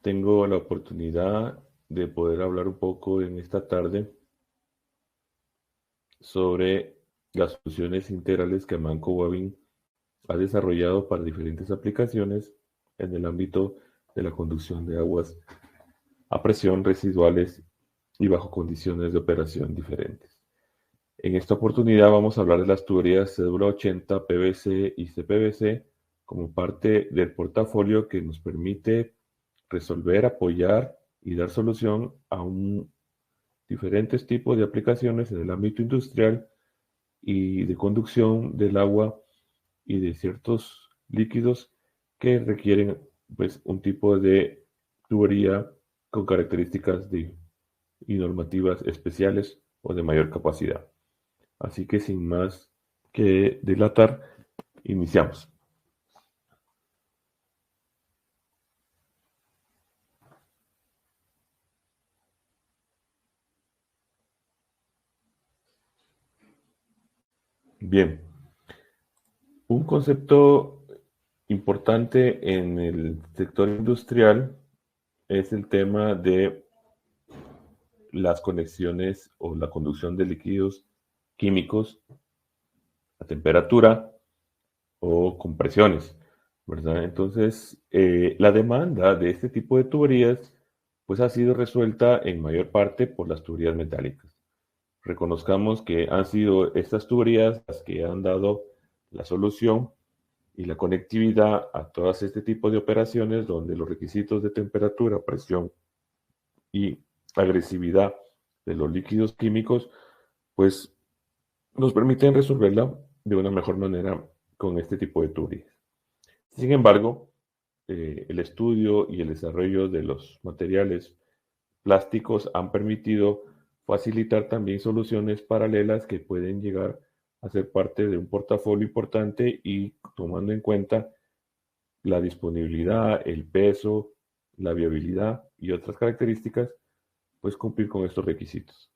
tengo la oportunidad de poder hablar un poco en esta tarde sobre las soluciones integrales que Amanco Wavin ha desarrollado para diferentes aplicaciones en el ámbito de la conducción de aguas a presión residuales y bajo condiciones de operación diferentes. En esta oportunidad vamos a hablar de las tuberías cédula 80, PVC y CPVC como parte del portafolio que nos permite resolver, apoyar y dar solución a diferentes tipos de aplicaciones en el ámbito industrial y de conducción del agua y de ciertos líquidos que requieren pues un tipo de tubería con características y normativas especiales o de mayor capacidad. Así que sin más que dilatar, iniciamos. Bien, un concepto importante en el sector industrial es el tema de las conexiones o la conducción de líquidos químicos a temperatura o compresiones, ¿verdad? Entonces, la demanda de este tipo de tuberías pues ha sido resuelta en mayor parte por las tuberías metálicas. Reconozcamos que han sido estas tuberías las que han dado la solución y la conectividad a todas este tipo de operaciones donde los requisitos de temperatura, presión y agresividad de los líquidos químicos pues nos permiten resolverla de una mejor manera con este tipo de tuberías. Sin embargo, el estudio y el desarrollo de los materiales plásticos han permitido facilitar también soluciones paralelas que pueden llegar a ser parte de un portafolio importante y tomando en cuenta la disponibilidad, el peso, la viabilidad y otras características, pues cumplir con estos requisitos.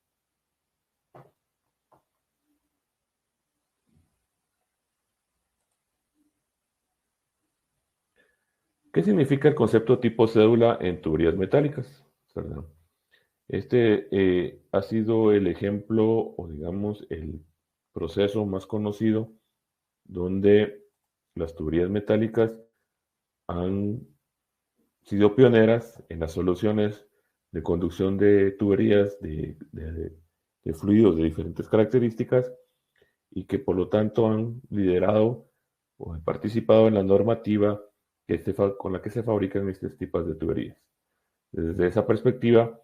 ¿Qué significa el concepto tipo cédula en tuberías metálicas? ¿Verdad? Este ha sido el ejemplo o digamos el proceso más conocido donde las tuberías metálicas han sido pioneras en las soluciones de conducción de tuberías de fluidos de diferentes características y que por lo tanto han liderado o han participado en la normativa con la que se fabrican estos tipos de tuberías. Desde esa perspectiva,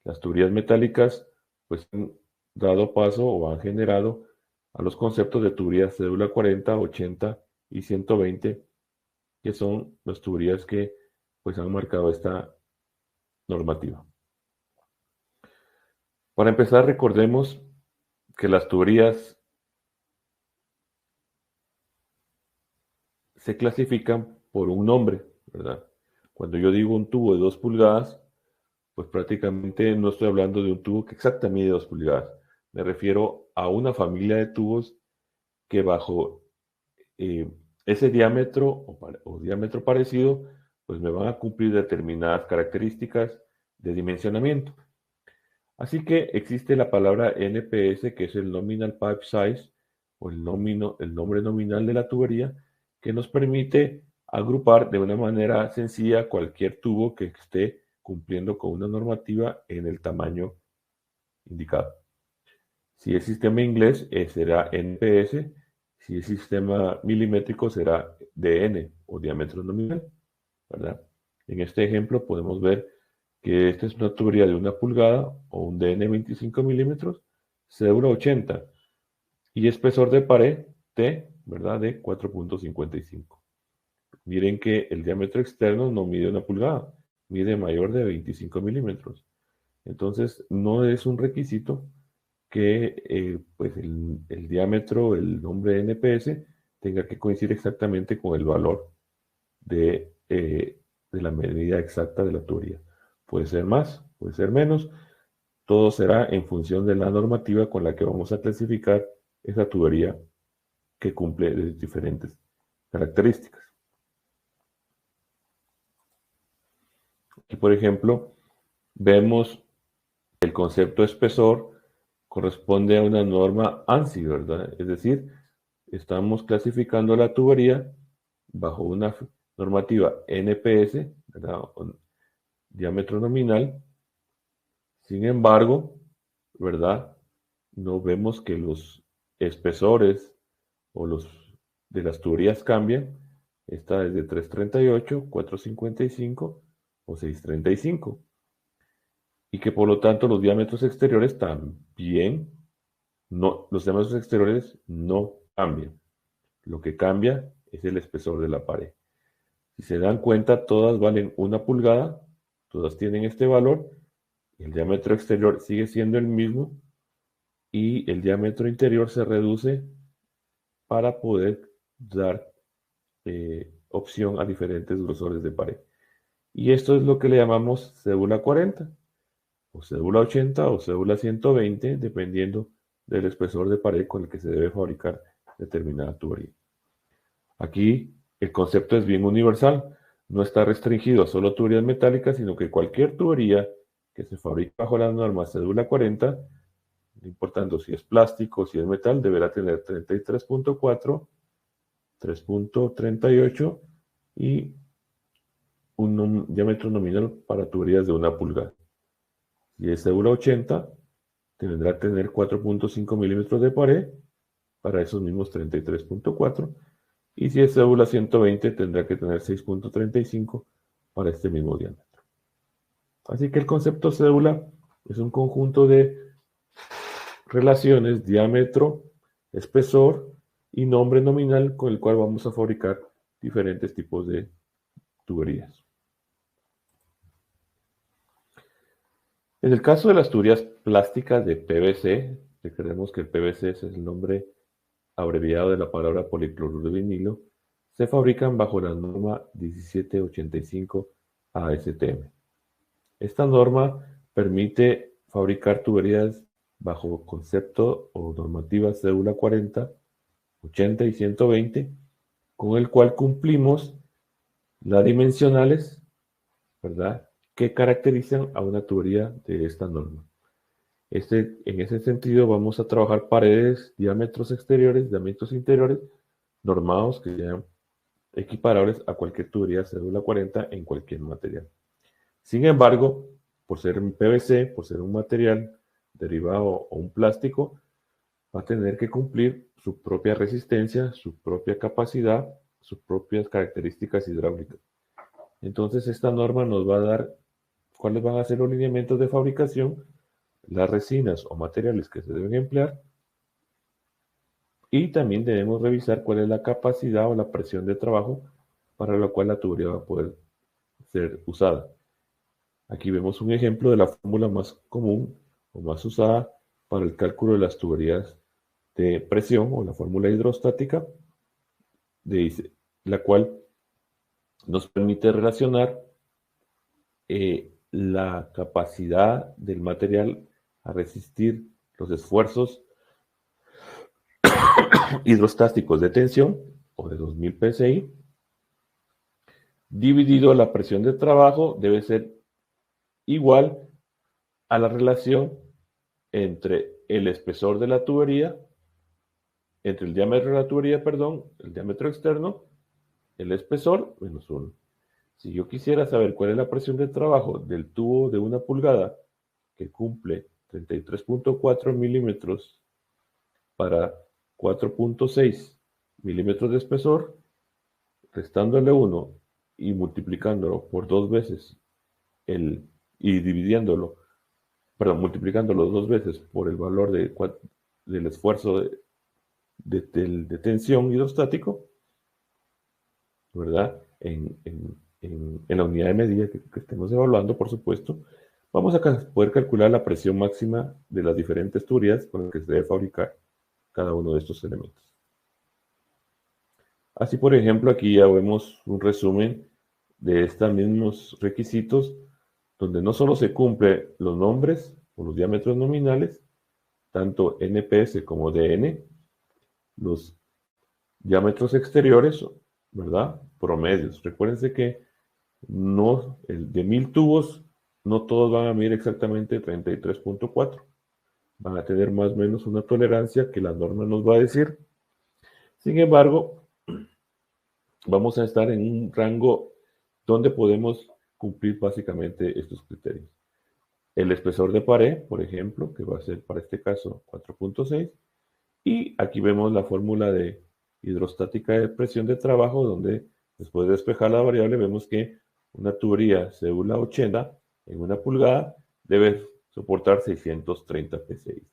las tuberías metálicas pues han dado paso o han generado a los conceptos de tuberías cédula 40, 80 y 120, que son las tuberías que pues han marcado esta normativa. Para empezar, recordemos que las tuberías se clasifican por un nombre, ¿verdad? Cuando yo digo un tubo de 2 pulgadas, pues prácticamente no estoy hablando de un tubo que exactamente mide 2 pulgadas. Me refiero a una familia de tubos que bajo eh, ese diámetro o diámetro parecido, pues me van a cumplir determinadas características de dimensionamiento. Así que existe la palabra NPS, que es el Nominal Pipe Size, o el nombre nominal de la tubería, que nos permite agrupar de una manera sencilla cualquier tubo que esté cumpliendo con una normativa en el tamaño indicado. Si es sistema inglés, será NPS. Si es sistema milimétrico, será DN o diámetro nominal, ¿verdad? En este ejemplo podemos ver que esta es una tubería de 1 pulgada o un DN 25 milímetros, cédula 80 y espesor de pared T, ¿verdad? De 4.55. Miren que el diámetro externo no mide 1 pulgada, mide mayor de 25 milímetros. Entonces, no es un requisito que pues el diámetro, el nombre de NPS, tenga que coincidir exactamente con el valor de la medida exacta de la tubería. Puede ser más, puede ser menos, todo será en función de la normativa con la que vamos a clasificar esa tubería que cumple diferentes características. Aquí, por ejemplo, vemos el concepto espesor corresponde a una norma ANSI, ¿verdad? Es decir, estamos clasificando la tubería bajo una normativa NPS, ¿verdad? Diámetro nominal. Sin embargo, ¿verdad? No vemos que los espesores o los de las tuberías cambian. Esta es de 338, 455 o 635. Y que por lo tanto los diámetros exteriores también, no, los diámetros exteriores no cambian. Lo que cambia es el espesor de la pared. Si se dan cuenta, todas valen 1 pulgada, todas tienen este valor, el diámetro exterior sigue siendo el mismo y el diámetro interior se reduce para poder dar opción a diferentes grosores de pared. Y esto es lo que le llamamos cédula 40, o cédula 80 o cédula 120, dependiendo del espesor de pared con el que se debe fabricar determinada tubería. Aquí el concepto es bien universal, no está restringido a solo tuberías metálicas, sino que cualquier tubería que se fabrique bajo las normas cédula 40, no importando si es plástico, si es metal, deberá tener 33.4, 3.38 y un diámetro nominal para tuberías de 1 pulgada. Si es cédula 80, tendrá que tener 4.5 milímetros de pared para esos mismos 33.4. Y si es cédula 120, tendrá que tener 6.35 para este mismo diámetro. Así que el concepto cédula es un conjunto de relaciones, diámetro, espesor y nombre nominal con el cual vamos a fabricar diferentes tipos de tuberías. En el caso de las tuberías plásticas de PVC, recordemos que el PVC es el nombre abreviado de la palabra policloruro de vinilo, se fabrican bajo la norma 1785 ASTM. Esta norma permite fabricar tuberías bajo concepto o normativa cédula 40, 80 y 120, con el cual cumplimos las dimensionales, ¿verdad?, que caracterizan a una tubería de esta norma. En ese sentido vamos a trabajar paredes, diámetros exteriores, diámetros interiores, normados que sean equiparables a cualquier tubería cédula 40 en cualquier material. Sin embargo, por ser un PVC, por ser un material derivado o un plástico, va a tener que cumplir su propia resistencia, su propia capacidad, sus propias características hidráulicas. Entonces, esta norma nos va a dar cuáles van a ser los lineamientos de fabricación, las resinas o materiales que se deben emplear, y también debemos revisar cuál es la capacidad o la presión de trabajo para la cual la tubería va a poder ser usada. Aquí vemos un ejemplo de la fórmula más común o más usada para el cálculo de las tuberías de presión o la fórmula hidrostática, la cual nos permite relacionar la capacidad del material a resistir los esfuerzos hidrostáticos de tensión o de 2000 psi, dividido la presión de trabajo debe ser igual a la relación entre el espesor de la tubería, entre el diámetro de la tubería, perdón, el diámetro externo, el espesor menos 1. Si yo quisiera saber cuál es la presión de trabajo del tubo de 1 pulgada que cumple 33.4 milímetros para 4.6 milímetros de espesor, restándole 1 y multiplicándolo por 2 veces y dividiéndolo, perdón, multiplicándolo 2 veces por el valor del esfuerzo de tensión hidrostático, ¿verdad? En la unidad de medida que estemos evaluando, por supuesto, vamos a poder calcular la presión máxima de las diferentes tuberías con las que se debe fabricar cada uno de estos elementos. Así, por ejemplo, aquí ya vemos un resumen de estos mismos requisitos, donde no solo se cumplen los nombres o los diámetros nominales, tanto NPS como DN, los diámetros exteriores, ¿verdad?, promedios. Recuérdense que No, el de 1000 tubos, no todos van a medir exactamente 33.4. Van a tener más o menos una tolerancia que la norma nos va a decir. Sin embargo, vamos a estar en un rango donde podemos cumplir básicamente estos criterios. El espesor de pared, por ejemplo, que va a ser para este caso 4.6. Y aquí vemos la fórmula de hidrostática de presión de trabajo, donde después de despejar la variable vemos que una tubería cédula 80 en 1 pulgada debe soportar 630 psi.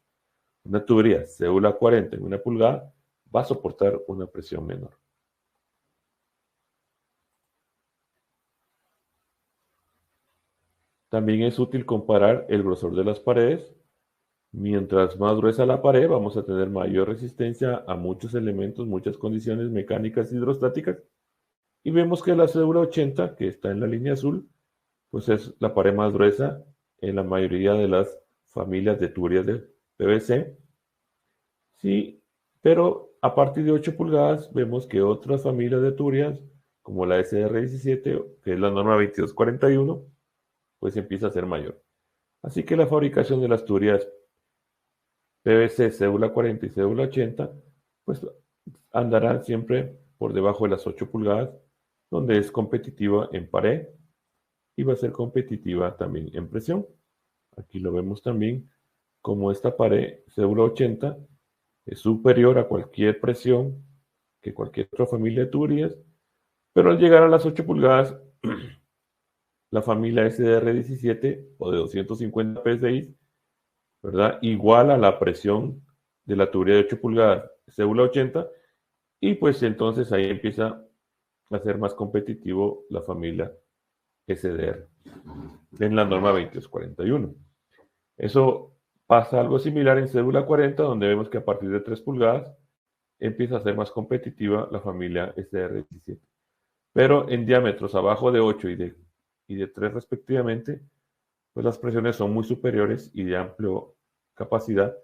Una tubería cédula 40 en 1 pulgada va a soportar una presión menor. También es útil comparar el grosor de las paredes. Mientras más gruesa la pared, vamos a tener mayor resistencia a muchos elementos, muchas condiciones mecánicas hidrostáticas. Y vemos que la cédula 80, que está en la línea azul, pues es la pared más gruesa en la mayoría de las familias de tuberías de PVC. Sí, pero a partir de 8 pulgadas vemos que otras familias de tuberías, como la SR17, que es la norma 2241, pues empieza a ser mayor. Así que la fabricación de las tuberías PVC cédula 40 y cédula 80, pues andarán siempre por debajo de las 8 pulgadas, donde es competitiva en pared y va a ser competitiva también en presión. Aquí lo vemos también como esta pared cédula 80 es superior a cualquier presión que cualquier otra familia de tuberías, pero al llegar a las 8 pulgadas, la familia SDR17 o de 250 PSI, ¿verdad? Igual a la presión de la tubería de 8 pulgadas cédula 80, y pues entonces ahí empieza a ser más competitivo la familia SDR en la norma 2241. Eso pasa algo similar en cédula 40, donde vemos que a partir de 3 pulgadas empieza a ser más competitiva la familia SDR17. Pero en diámetros abajo de 8 y de 3 respectivamente, pues las presiones son muy superiores y de amplia capacidad.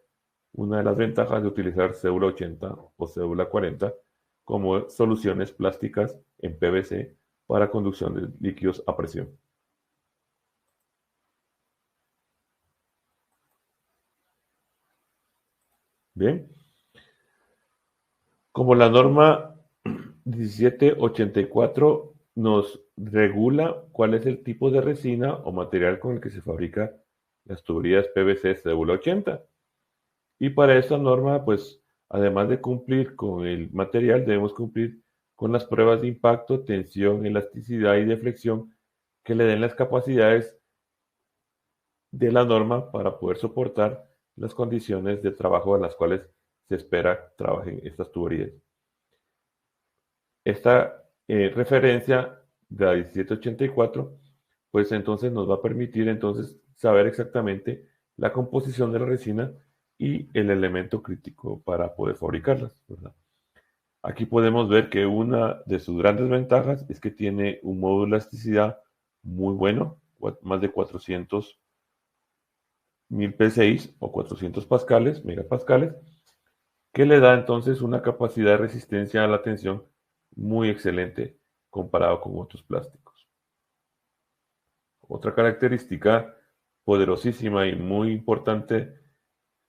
Una de las ventajas de utilizar cédula 80 o cédula 40 como soluciones plásticas en PVC para conducción de líquidos a presión. Bien, como la norma 1784 nos regula cuál es el tipo de resina o material con el que se fabrica las tuberías PVC cédula 80. Y para esta norma, pues, además de cumplir con el material, debemos cumplir con las pruebas de impacto, tensión, elasticidad y deflexión que le den las capacidades de la norma para poder soportar las condiciones de trabajo en las cuales se espera trabajen estas tuberías. Esta referencia de la 1784, pues entonces nos va a permitir entonces saber exactamente la composición de la resina y el elemento crítico para poder fabricarlas, ¿verdad? Aquí podemos ver que una de sus grandes ventajas es que tiene un módulo de elasticidad muy bueno, más de 400.000 PSI o 400 pascales, megapascales, que le da entonces una capacidad de resistencia a la tensión muy excelente comparado con otros plásticos. Otra característica poderosísima y muy importante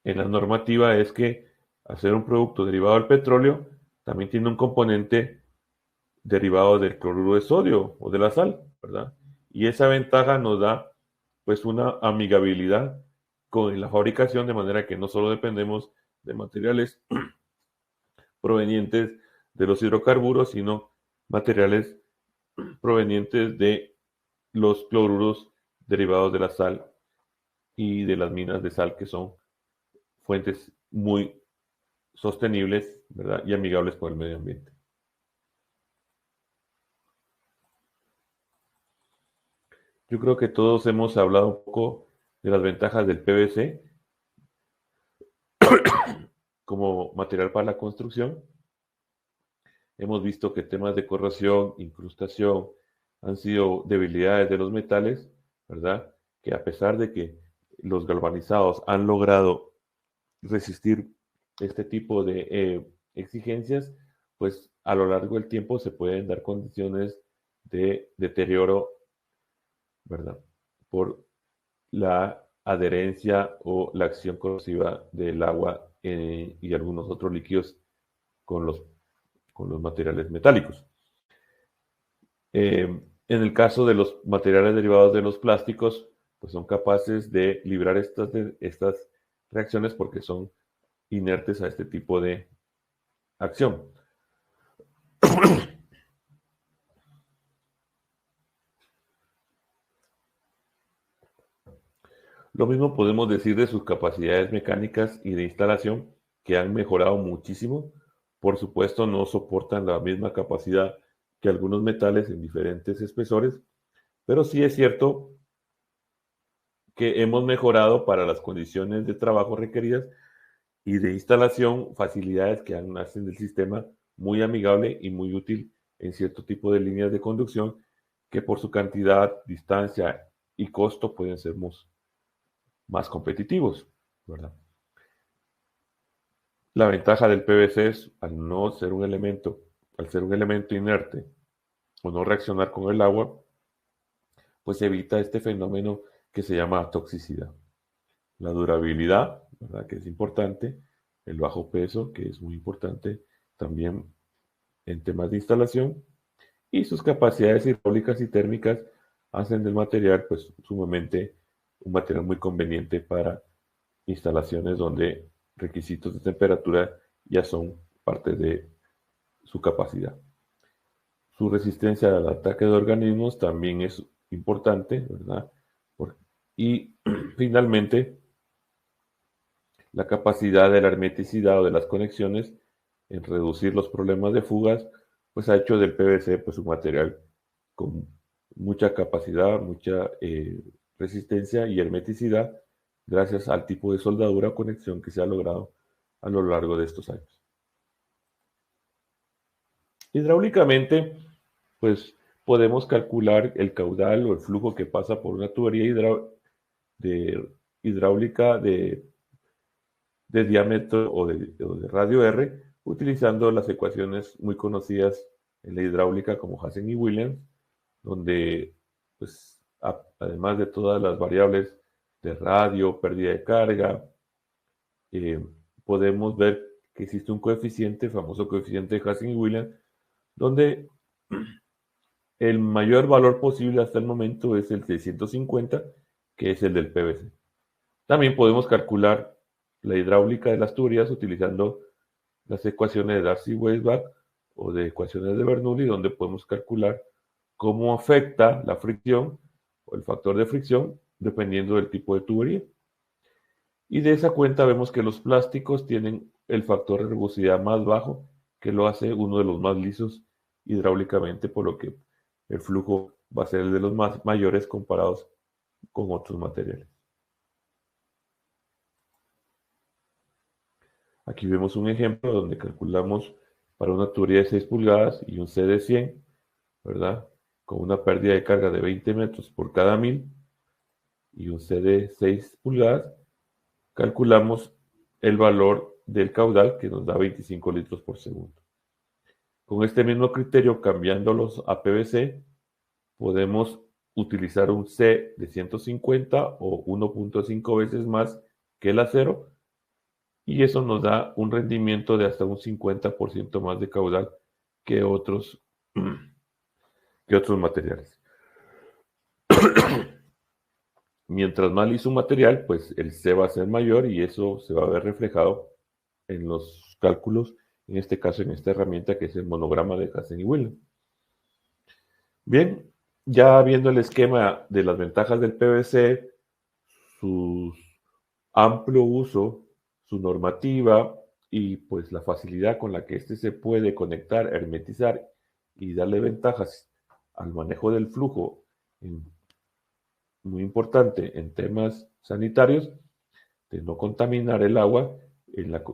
en la normativa es que al ser un producto derivado del petróleo, también tiene un componente derivado del cloruro de sodio o de la sal, ¿verdad? Y esa ventaja nos da pues una amigabilidad con la fabricación, de manera que no solo dependemos de materiales provenientes de los hidrocarburos, sino materiales provenientes de los cloruros derivados de la sal y de las minas de sal, que son fuentes muy sostenibles, ¿verdad? Y amigables con el medio ambiente. Yo creo que todos hemos hablado un poco de las ventajas del PVC como material para la construcción. Hemos visto que temas de corrosión, incrustación, han sido debilidades de los metales, ¿verdad? Que a pesar de que los galvanizados han logrado resistir este tipo de exigencias, pues a lo largo del tiempo se pueden dar condiciones de deterioro ¿verdad? Por la adherencia o la acción corrosiva del agua y algunos otros líquidos con con los materiales metálicos. En el caso de los materiales derivados de los plásticos, pues son capaces de librar estas reacciones porque son inertes a este tipo de acción. Lo mismo podemos decir de sus capacidades mecánicas y de instalación, que han mejorado muchísimo. Por supuesto, no soportan la misma capacidad que algunos metales en diferentes espesores, pero sí es cierto que hemos mejorado para las condiciones de trabajo requeridas y de instalación facilidades que hacen del sistema muy amigable y muy útil en cierto tipo de líneas de conducción que por su cantidad, distancia y costo pueden ser más competitivos, ¿verdad? La ventaja del PVC es al ser un elemento inerte o no reaccionar con el agua, pues evita este fenómeno que se llama toxicidad. La durabilidad, ¿verdad? Que es importante, el bajo peso, que es muy importante también en temas de instalación, y sus capacidades hidráulicas y térmicas hacen del material pues sumamente un material muy conveniente para instalaciones donde requisitos de temperatura ya son parte de su capacidad. Su resistencia al ataque de organismos también es importante, ¿verdad? Y finalmente, la capacidad de la hermeticidad o de las conexiones en reducir los problemas de fugas, pues ha hecho del PVC pues un material con mucha capacidad, mucha resistencia y hermeticidad gracias al tipo de soldadura o conexión que se ha logrado a lo largo de estos años. Hidráulicamente, pues podemos calcular el caudal o el flujo que pasa por una tubería de hidráulica de diámetro o de radio R, utilizando las ecuaciones muy conocidas en la hidráulica como Hassen y Williams, donde, pues, además de todas las variables de radio, pérdida de carga, eh, podemos ver que existe un coeficiente, el famoso coeficiente de Hassen y Williams, donde el mayor valor posible hasta el momento es el 650, que es el del PVC. También podemos calcular la hidráulica de las tuberías utilizando las ecuaciones de Darcy-Weisbach o de ecuaciones de Bernoulli, donde podemos calcular cómo afecta la fricción o el factor de fricción dependiendo del tipo de tubería. Y de esa cuenta vemos que los plásticos tienen el factor de rugosidad más bajo, que lo hace uno de los más lisos hidráulicamente, por lo que el flujo va a ser el de los más mayores comparados con otros materiales. Aquí vemos un ejemplo donde calculamos para una tubería de 6 pulgadas y un C de 100, ¿verdad? Con una pérdida de carga de 20 metros por cada 1000 y un C de 6 pulgadas, calculamos el valor del caudal que nos da 25 litros por segundo. Con este mismo criterio, cambiándolos a PVC, podemos utilizar un C de 150 o 1.5 veces más que el acero y eso nos da un rendimiento de hasta un 50% más de caudal que que otros materiales. Mientras más liso un material, pues el C va a ser mayor y eso se va a ver reflejado en los cálculos, en este caso en esta herramienta que es el monograma de Hassen y Williams. Bien, ya viendo el esquema de las ventajas del PVC, su amplio uso, su normativa y pues la facilidad con la que éste se puede conectar, hermetizar y darle ventajas al manejo del flujo, muy importante en temas sanitarios, de no contaminar el agua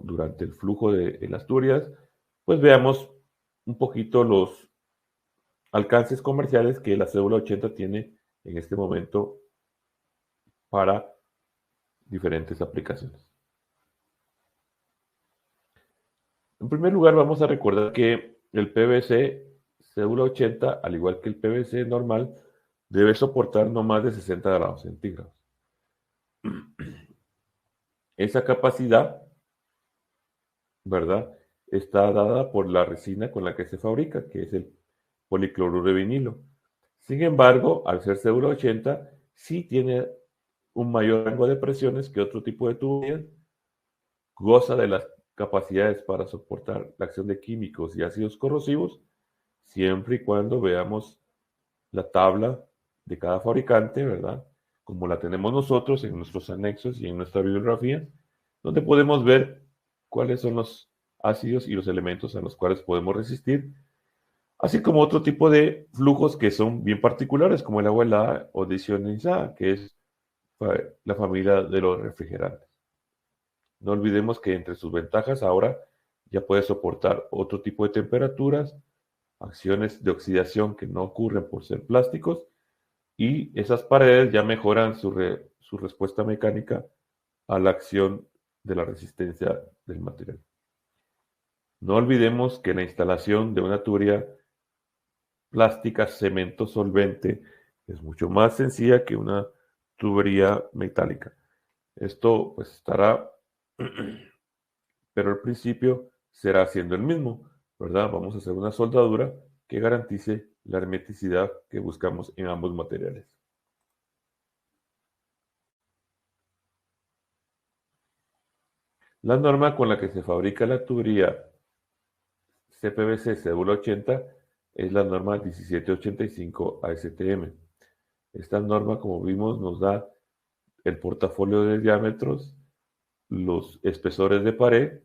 durante el flujo en las tuberías, pues veamos un poquito los alcances comerciales que la cédula 80 tiene en este momento para diferentes aplicaciones. En primer lugar, vamos a recordar que el PVC cédula 80, al igual que el PVC normal, debe soportar no más de 60 grados centígrados. Esa capacidad, ¿verdad?, está dada por la resina con la que se fabrica, que es el policloruro de vinilo. Sin embargo, al ser cédula 80, sí tiene un mayor rango de presiones que otro tipo de tuberías, goza de las capacidades para soportar la acción de químicos y ácidos corrosivos, siempre y cuando veamos la tabla de cada fabricante, ¿verdad? Como la tenemos nosotros en nuestros anexos y en nuestra bibliografía, donde podemos ver cuáles son los ácidos y los elementos a los cuales podemos resistir, así como otro tipo de flujos que son bien particulares, como el agua helada o desionizada, que es la familia de los refrigerantes. No olvidemos que entre sus ventajas ahora ya puede soportar otro tipo de temperaturas, acciones de oxidación que no ocurren por ser plásticos, y esas paredes ya mejoran su respuesta mecánica a la acción de la resistencia del material. No olvidemos que la instalación de una tubería plástica cemento solvente es mucho más sencilla que una tubería metálica. Esto pues estará, pero al principio será siendo el mismo, ¿verdad? Vamos a hacer una soldadura que garantice la hermeticidad que buscamos en ambos materiales. La norma con la que se fabrica la tubería CPVC cédula 80 es la norma 1785 ASTM. Esta norma, como vimos, nos da el portafolio de diámetros, los espesores de pared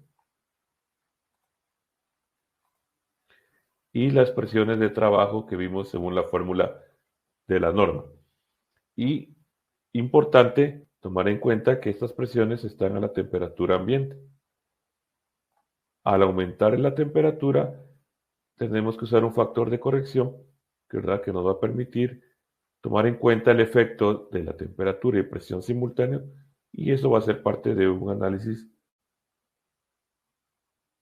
y las presiones de trabajo que vimos según la fórmula de la norma. Y importante tomar en cuenta que estas presiones están a la temperatura ambiente. Al aumentar la temperatura, tenemos que usar un factor de corrección, ¿verdad?, que nos va a permitir tomar en cuenta el efecto de la temperatura y presión simultáneo, y eso va a ser parte de un análisis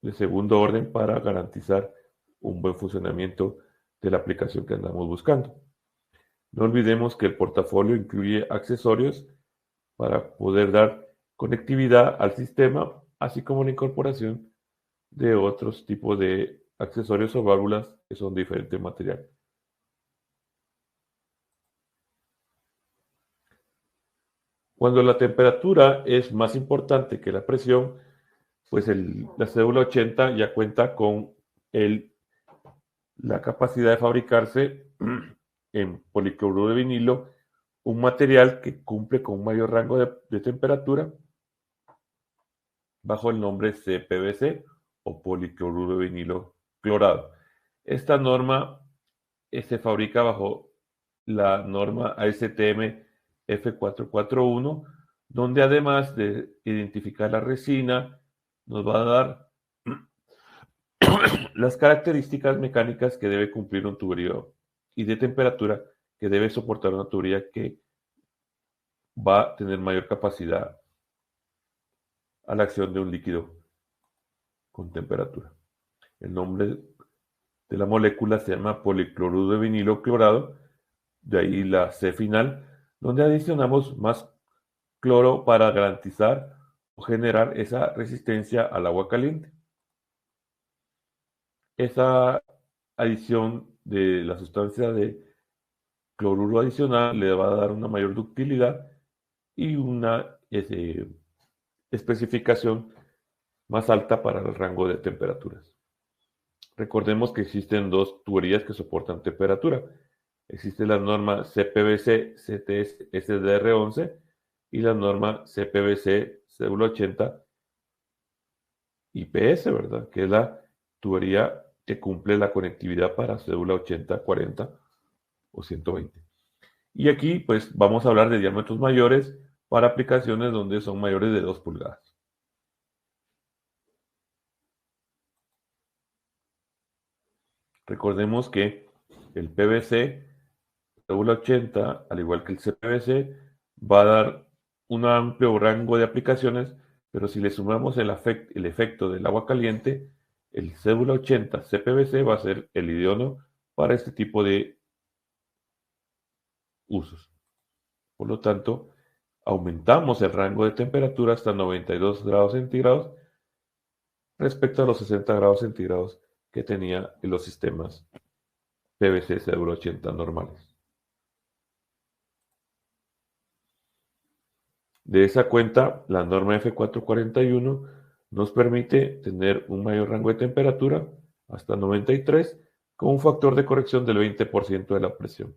de segundo orden para garantizar un buen funcionamiento de la aplicación que andamos buscando. No olvidemos que el portafolio incluye accesorios para poder dar conectividad al sistema, así como la incorporación de otros tipos de accesorios o válvulas que son de diferente material. Cuando la temperatura es más importante que la presión, pues la cédula 80 ya cuenta con la capacidad de fabricarse en policloruro de vinilo, un material que cumple con un mayor rango de temperatura bajo el nombre CPVC o policloruro de vinilo clorado. Esta norma se fabrica bajo la norma ASTM F441, donde además de identificar la resina, nos va a dar las características mecánicas que debe cumplir un tuberío y de temperatura que debe soportar una tubería que va a tener mayor capacidad a la acción de un líquido con temperatura. El nombre de la molécula se llama policloruro de vinilo clorado, de ahí la C final, donde adicionamos más cloro para garantizar o generar esa resistencia al agua caliente. Esa adición de la sustancia de cloruro adicional le va a dar una mayor ductilidad y una especificación más alta para el rango de temperaturas. Recordemos que existen dos tuberías que soportan temperatura. Existe la norma CPVC CTS SDR11 y la norma CPVC cédula 80 IPS, ¿verdad?, que es la tubería que cumple la conectividad para cédula 80, 40 o 120. Y aquí pues vamos a hablar de diámetros mayores para aplicaciones donde son mayores de 2 pulgadas. Recordemos que el PVC cédula 80, al igual que el CPVC, va a dar un amplio rango de aplicaciones, pero si le sumamos el efecto del agua caliente, el cédula 80 CPVC va a ser el idóneo para este tipo de usos. Por lo tanto, aumentamos el rango de temperatura hasta 92 grados centígrados respecto a los 60 grados centígrados que tenía en los sistemas PVC Euro 80 normales. De esa cuenta, la norma F441 nos permite tener un mayor rango de temperatura, hasta 93, con un factor de corrección del 20% de la presión.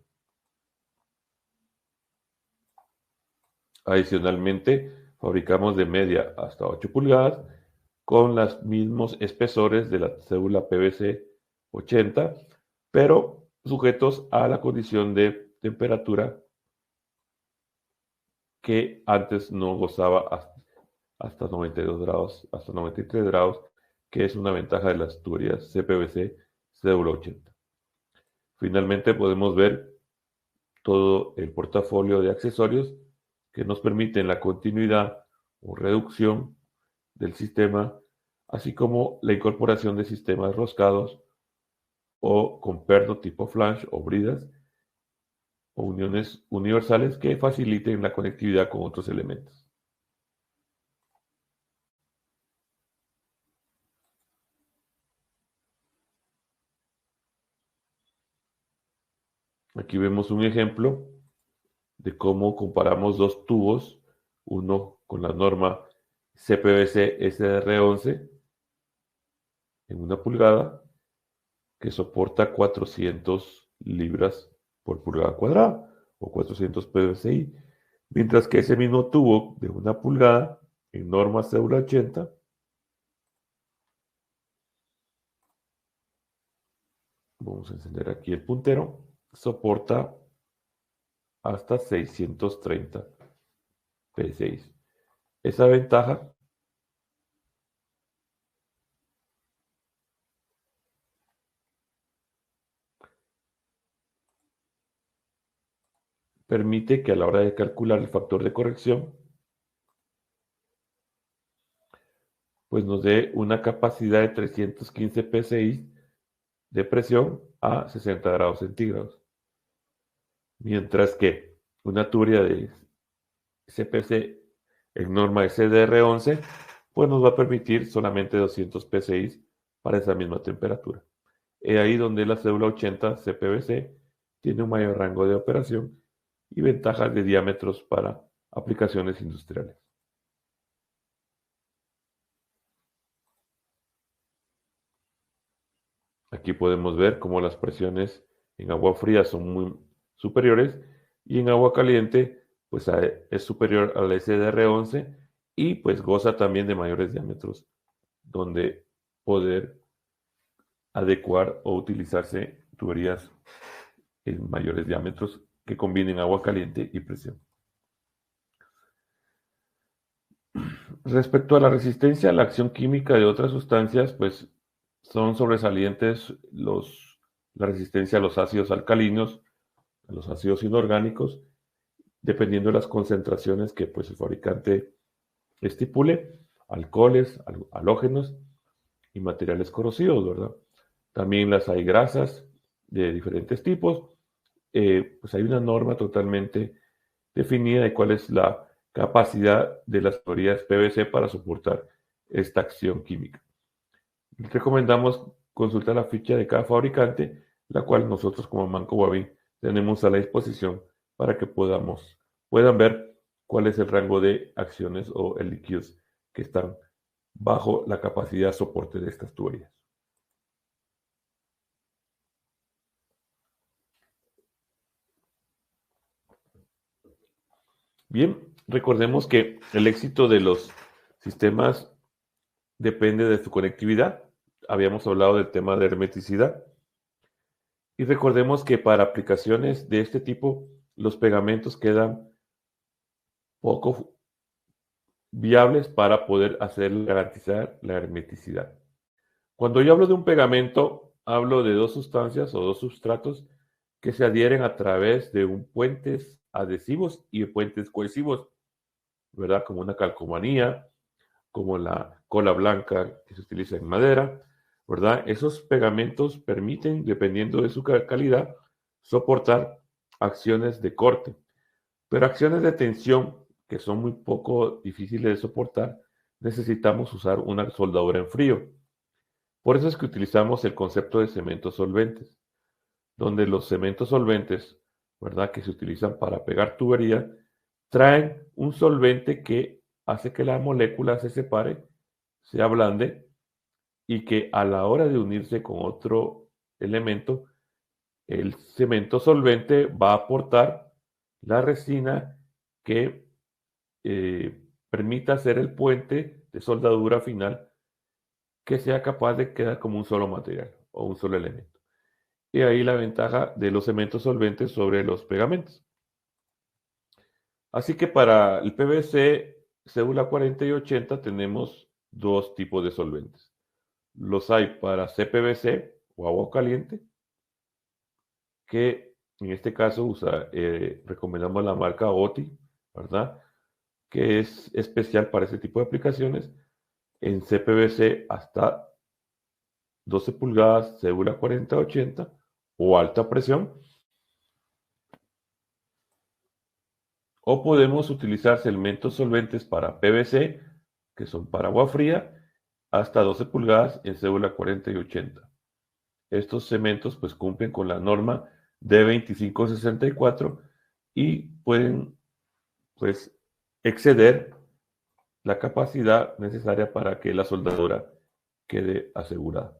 Adicionalmente, fabricamos de media hasta 8 pulgadas con los mismos espesores de la cédula PVC 80, pero sujetos a la condición de temperatura que antes no gozaba hasta 92 grados, hasta 93 grados, que es una ventaja de las tuberías CPVC cédula 80. Finalmente podemos ver todo el portafolio de accesorios que nos permiten la continuidad o reducción del sistema, así como la incorporación de sistemas roscados o con perno tipo flange o bridas o uniones universales que faciliten la conectividad con otros elementos. Aquí vemos un ejemplo de cómo comparamos dos tubos, uno con la norma CPVC SR11 en 1 pulgada, que soporta 400 libras por pulgada cuadrada o 400 PVCI, mientras que ese mismo tubo de 1 pulgada en norma cédula 80 vamos a encender aquí el puntero, soporta hasta 630 PVCI. Esa ventaja permite que a la hora de calcular el factor de corrección, pues nos dé una capacidad de 315 PSI de presión a 60 grados centígrados. Mientras que una tubería de CPC en norma SDR11, pues nos va a permitir solamente 200 PSI para esa misma temperatura. Es ahí donde la cédula 80 CPVC tiene un mayor rango de operación y ventajas de diámetros para aplicaciones industriales. Aquí podemos ver cómo las presiones en agua fría son muy superiores y en agua caliente pues es superior al SDR11 y pues goza también de mayores diámetros donde poder adecuar o utilizarse tuberías en mayores diámetros que combinen agua caliente y presión. Respecto a la resistencia a la acción química de otras sustancias, pues son sobresalientes la resistencia a los ácidos alcalinos, a los ácidos inorgánicos, dependiendo de las concentraciones que pues, el fabricante estipule, alcoholes, halógenos y materiales corrosivos, ¿verdad? También las hay grasas de diferentes tipos. Pues hay una norma totalmente definida de cuál es la capacidad de las tuberías PVC para soportar esta acción química. Recomendamos consultar la ficha de cada fabricante, la cual nosotros como Manco Guavín tenemos a la disposición para que puedan ver cuál es el rango de acciones o líquidos que están bajo la capacidad de soporte de estas tuberías. Bien, recordemos que el éxito de los sistemas depende de su conectividad. Habíamos hablado del tema de hermeticidad. Y recordemos que para aplicaciones de este tipo, los pegamentos quedan poco viables para poder garantizar la hermeticidad. Cuando yo hablo de un pegamento, hablo de dos sustancias o dos substratos que se adhieren a través de puentes adhesivos y puentes cohesivos, ¿verdad? Como una calcomanía, como la cola blanca que se utiliza en madera, ¿verdad? Esos pegamentos permiten, dependiendo de su calidad, soportar acciones de corte, pero acciones de tensión que son muy poco difíciles de soportar, necesitamos usar una soldadura en frío. Por eso es que utilizamos el concepto de cementos solventes, donde los cementos solventes, ¿verdad?, que se utilizan para pegar tubería, traen un solvente que hace que la molécula se separe, se ablande y que a la hora de unirse con otro elemento, el cemento solvente va a aportar la resina que permita hacer el puente de soldadura final que sea capaz de quedar como un solo material o un solo elemento. Y ahí la ventaja de los cementos solventes sobre los pegamentos. Así que para el PVC cédula 40 y 80 tenemos dos tipos de solventes. Los hay para CPVC o agua caliente, que en este caso recomendamos la marca OTI, ¿verdad?, que es especial para este tipo de aplicaciones. En CPVC hasta 12 pulgadas, cédula 40-80 o alta presión. O podemos utilizar cementos solventes para PVC, que son para agua fría, hasta 12 pulgadas en cédula 40 y 80. Estos cementos pues cumplen con la norma D2564 y pueden pues exceder la capacidad necesaria para que la soldadura quede asegurada.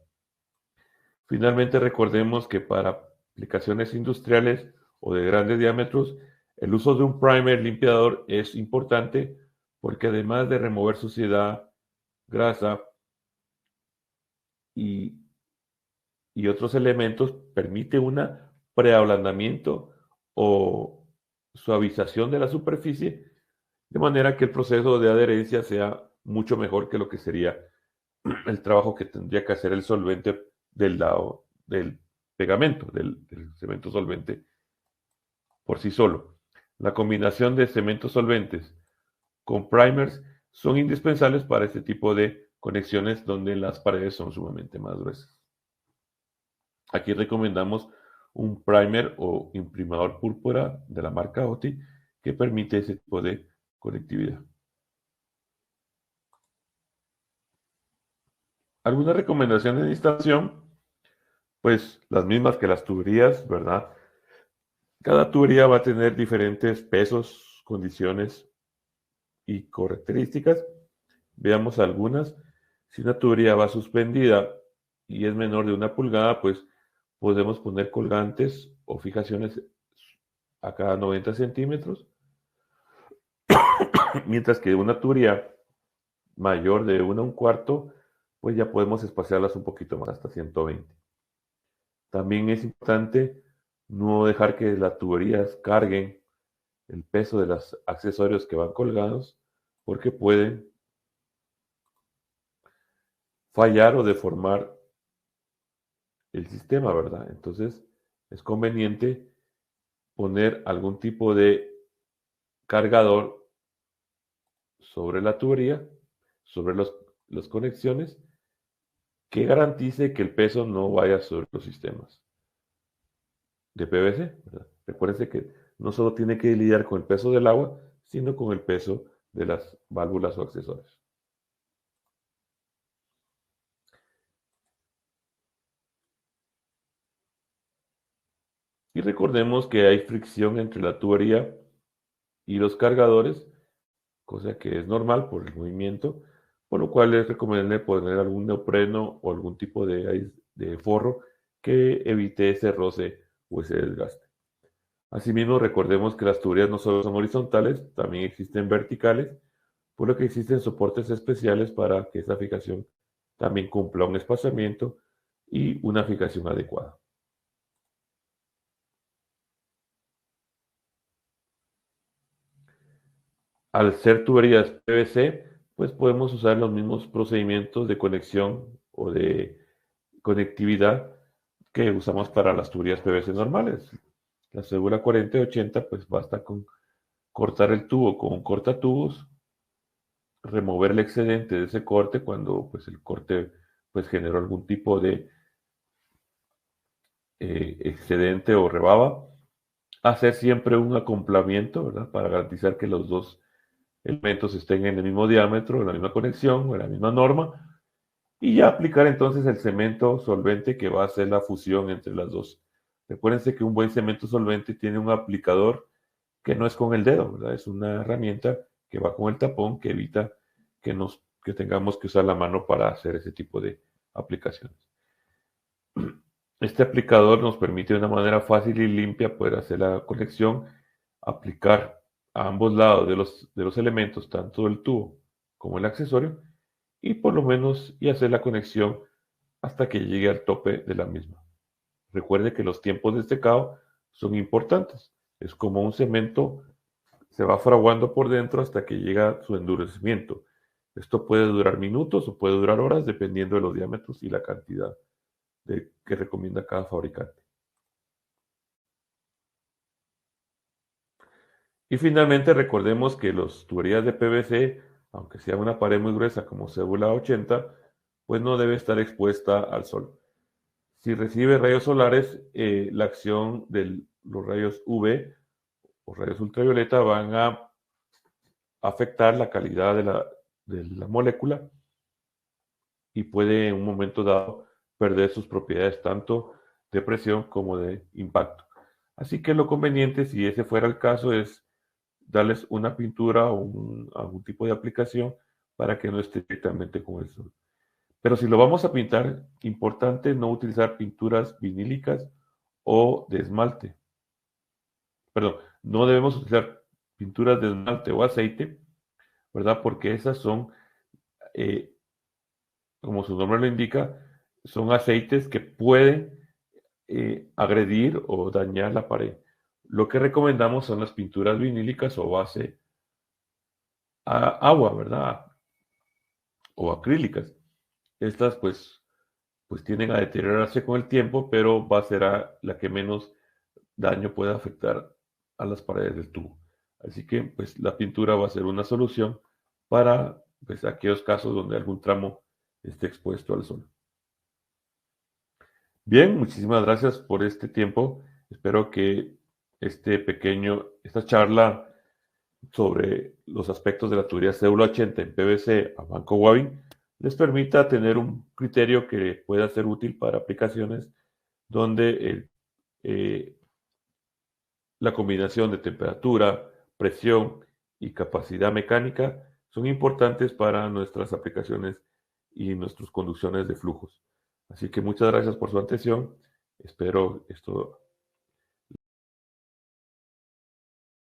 Finalmente, recordemos que para aplicaciones industriales o de grandes diámetros, el uso de un primer limpiador es importante porque además de remover suciedad, grasa y, otros elementos, permite un preablandamiento o suavización de la superficie, de manera que el proceso de adherencia sea mucho mejor que lo que sería el trabajo que tendría que hacer el solvente del lado del pegamento, del cemento solvente por sí solo. La combinación de cementos solventes con primers son indispensables para este tipo de conexiones donde las paredes son sumamente más gruesas. Aquí recomendamos un primer o imprimador púrpura de la marca OTI que permite ese tipo de conectividad. Algunas recomendaciones de instalación, pues las mismas que las tuberías, ¿verdad? Cada tubería va a tener diferentes pesos, condiciones y características. Veamos algunas. Si una tubería va suspendida y es menor de 1 pulgada, pues podemos poner colgantes o fijaciones a cada 90 centímetros. Mientras que una tubería mayor de 1 1/4, pues ya podemos espaciarlas un poquito más, hasta 120. También es importante no dejar que las tuberías carguen el peso de los accesorios que van colgados, porque pueden fallar o deformar el sistema, ¿verdad? Entonces es conveniente poner algún tipo de cargador sobre la tubería, sobre las conexiones, que garantice que el peso no vaya sobre los sistemas de PVC, ¿verdad? Recuérdense que no solo tiene que lidiar con el peso del agua, sino con el peso de las válvulas o accesorios. Y recordemos que hay fricción entre la tubería y los cargadores, cosa que es normal por el movimiento, por lo cual es recomendable poner algún neopreno o algún tipo de forro que evite ese roce o ese desgaste. Asimismo, recordemos que las tuberías no solo son horizontales, también existen verticales, por lo que existen soportes especiales para que esa fijación también cumpla un espaciamiento y una fijación adecuada. Al ser tuberías PVC, pues podemos usar los mismos procedimientos de conexión o de conectividad que usamos para las tuberías PVC normales. La cédula 4080, pues basta con cortar el tubo con un cortatubos, remover el excedente de ese corte cuando pues el corte pues generó algún tipo de excedente o rebaba, hacer siempre un acoplamiento, ¿verdad? Para garantizar que los dos elementos estén en el mismo diámetro, en la misma conexión, en la misma norma, y ya aplicar entonces el cemento solvente que va a hacer la fusión entre las dos. Recuérdense que un buen cemento solvente tiene un aplicador que no es con el dedo, ¿verdad? Es una herramienta que va con el tapón que evita que tengamos que usar la mano para hacer ese tipo de aplicaciones. Este aplicador nos permite de una manera fácil y limpia poder hacer la conexión, aplicar a ambos lados de los elementos, tanto el tubo como el accesorio, y por lo menos y hacer la conexión hasta que llegue al tope de la misma. Recuerde que los tiempos de secado son importantes. Es como un cemento, se va fraguando por dentro hasta que llega a su endurecimiento. Esto puede durar minutos o puede durar horas dependiendo de los diámetros y la cantidad que recomienda cada fabricante. Y finalmente recordemos que las tuberías de PVC, aunque sea una pared muy gruesa como cédula 80, pues no debe estar expuesta al sol. Si recibe rayos solares, la acción de los rayos UV o rayos ultravioleta van a afectar la calidad de la molécula y puede en un momento dado perder sus propiedades tanto de presión como de impacto. Así que lo conveniente, si ese fuera el caso, es darles una pintura o algún tipo de aplicación para que no esté directamente con el sol. Pero si lo vamos a pintar, importante no utilizar pinturas vinílicas o de esmalte. Perdón, no debemos utilizar pinturas de esmalte o aceite, ¿verdad? Porque esas son, eh, como su nombre lo indica, son aceites que pueden agredir o dañar la pared. Lo que recomendamos son las pinturas vinílicas o base a agua, ¿verdad? O acrílicas. Estas pues tienden a deteriorarse con el tiempo, pero va a ser la que menos daño puede afectar a las paredes del tubo. Así que pues la pintura va a ser una solución para pues, aquellos casos donde algún tramo esté expuesto al sol. Bien, muchísimas gracias por este tiempo. Espero que esta charla sobre los aspectos de la tubería cédula 80 en PVC a Banco Wavin les permita tener un criterio que pueda ser útil para aplicaciones donde eh, la combinación de temperatura, presión y capacidad mecánica son importantes para nuestras aplicaciones y nuestras conducciones de flujos. Así que muchas gracias por su atención. Espero esto